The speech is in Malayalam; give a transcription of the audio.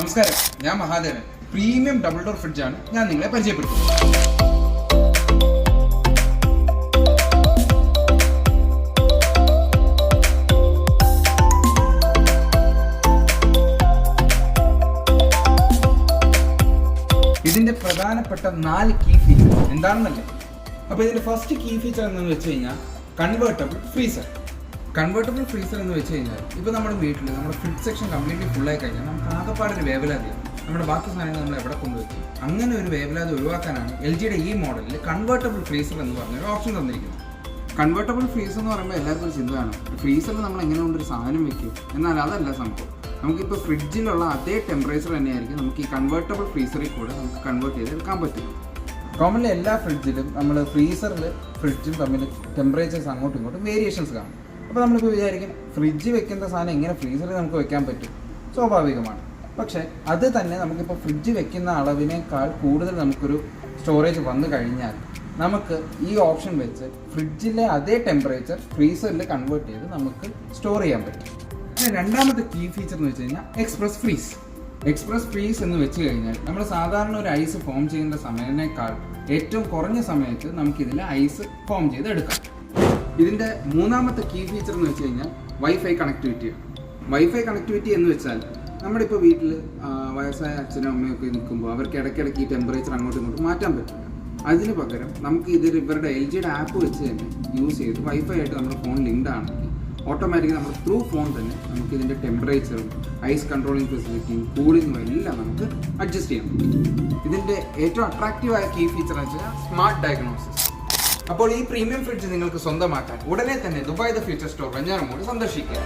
നമസ്കാരം, ഞാൻ മഹാദേവൻ. പ്രീമിയം ഡബിൾ ഡോർ ഫ്രിഡ്ജാണ് ഞാൻ നിങ്ങളെ പരിചയപ്പെടുത്തുന്നത്. ഇതിന്റെ പ്രധാനപ്പെട്ട 4 കീ ഫീച്ചർ എന്താണെന്നല്ലേ? അപ്പോൾ ഇതിന്റെ ഫസ്റ്റ് കീ ഫീച്ചർ എന്ന് വെച്ച് കഴിഞ്ഞാൽ കൺവേർട്ടബിൾ ഫ്രീസർ. കൺവേർട്ടബിൾ ഫ്രീസർ എന്ന് വെച്ച് കഴിഞ്ഞാൽ ഇപ്പോൾ നമ്മുടെ വീട്ടിൽ നമ്മുടെ ഫ്രിഡ്ജ് സെക്ഷൻ കംപ്ലീറ്റ്ലി ഫുള്ളായി കഴിഞ്ഞാൽ നമുക്ക് ആകെപ്പാടൊരു വേവലാതിയാണ്. നമ്മുടെ ബാക്കി സാധനങ്ങൾ നമ്മൾ എവിടെ കൊണ്ടുവയ്ക്കും? അങ്ങനെ ഒരു വേവലാതി ഒഴിവാക്കാനാണ് LGയുടെ ഈ മോഡലിൽ കൺവേർട്ടബിൾ ഫ്രീസർ എന്ന് പറഞ്ഞൊരു ഓപ്ഷൻ തന്നിരിക്കുന്നത്. കൺവേർട്ടബിൾ ഫ്രീസർ എന്ന് പറയുമ്പോൾ എല്ലാവർക്കും ഒരു ചിന്തയാണ്, ഫ്രീസറിൽ നമ്മൾ എങ്ങനെ കൊണ്ടൊരു സാധനം വെക്കും? എന്നാൽ അതല്ല സംഭവം. നമുക്കിപ്പോൾ ഫ്രിഡ്ജിലുള്ള അതേ ടെമ്പറേച്ചർ തന്നെയായിരിക്കും നമുക്ക് ഈ കൺവേർട്ടബിൾ ഫ്രീസറിൽ കൂടെ നമുക്ക് കൺവേർട്ട് ചെയ്തെടുക്കാൻ പറ്റും. കോമൺലി എല്ലാ ഫ്രിഡ്ജിലും നമ്മൾ ഫ്രിഡ്ജും തമ്മിൽ ടെമ്പറേച്ചേഴ്സ് അങ്ങോട്ടും ഇങ്ങോട്ടും വേരിയേഷൻസ് കാണും. അപ്പോൾ നമ്മളിപ്പോൾ വിചാരിക്കും ഫ്രിഡ്ജ് വെക്കുന്ന സാധനം എങ്ങനെ ഫ്രീസറിൽ നമുക്ക് വെക്കാൻ പറ്റും? സ്വാഭാവികമാണ്. പക്ഷേ അത് തന്നെ നമുക്കിപ്പോൾ ഫ്രിഡ്ജ് വെക്കുന്ന അളവിനേക്കാൾ കൂടുതൽ നമുക്കൊരു സ്റ്റോറേജ് വന്നു കഴിഞ്ഞാൽ നമുക്ക് ഈ ഓപ്ഷൻ വെച്ച് ഫ്രിഡ്ജിലെ അതേ ടെമ്പറേച്ചർ ഫ്രീസറിൽ കൺവേർട്ട് ചെയ്ത് നമുക്ക് സ്റ്റോർ ചെയ്യാൻ പറ്റും. രണ്ടാമത്തെ കീ ഫീച്ചർ എന്ന് വെച്ച് കഴിഞ്ഞാൽ എക്സ്പ്രസ് ഫ്രീസ് എന്ന് വെച്ച് കഴിഞ്ഞാൽ നമ്മൾ സാധാരണ ഒരു ഐസ് ഫോം ചെയ്യുന്ന സമയത്തേക്കാൾ ഏറ്റവും കുറഞ്ഞ സമയത്ത് നമുക്കിതിൽ ഐസ് ഫോം ചെയ്തെടുക്കാം. ഇതിൻ്റെ മൂന്നാമത്തെ കീ ഫീച്ചർ എന്ന് വെച്ച് കഴിഞ്ഞാൽ വൈഫൈ കണക്ടിവിറ്റിയാണ്. വൈഫൈ കണക്ടിവിറ്റി എന്ന് വെച്ചാൽ നമ്മുടെ ഇപ്പോൾ വീട്ടിൽ വയസ്സായ അച്ഛനും അമ്മയൊക്കെ നിൽക്കുമ്പോൾ അവർക്ക് ഇടയ്ക്കിടയ്ക്ക് ഈ ടെമ്പറേച്ചർ അങ്ങോട്ടും ഇങ്ങോട്ടും മാറ്റാൻ പറ്റില്ല. അതിന് പകരം നമുക്ക് ഇവരുടെ LGയുടെ ആപ്പ് വെച്ച് തന്നെ യൂസ് ചെയ്ത് വൈഫൈ ആയിട്ട് നമ്മുടെ ഫോൺ ലിങ്ക്ഡ് ആണെങ്കിൽ ഓട്ടോമാറ്റിക്കലി നമ്മൾ ത്രൂ ഫോൺ തന്നെ നമുക്ക് ഇതിൻ്റെ ടെമ്പറേച്ചറും ഐസ് കൺട്രോളിങ് ഫെസിലിറ്റിയും കൂളിങ്ങും എല്ലാം നമുക്ക് അഡ്ജസ്റ്റ് ചെയ്യാൻ പറ്റും. ഇതിൻ്റെ ഏറ്റവും അട്രാക്റ്റീവായ കീ ഫീച്ചർ എന്ന് വെച്ചാൽ സ്മാർട്ട് ഡയഗ്നോസിസ്. അപ്പോൾ ഈ പ്രീമിയം ഫ്രിഡ്ജ് നിങ്ങൾക്ക് സ്വന്തമാക്കാൻ ഉടനെ തന്നെ Dubai the future store Venjaramoodu സന്ദർശിക്കുക.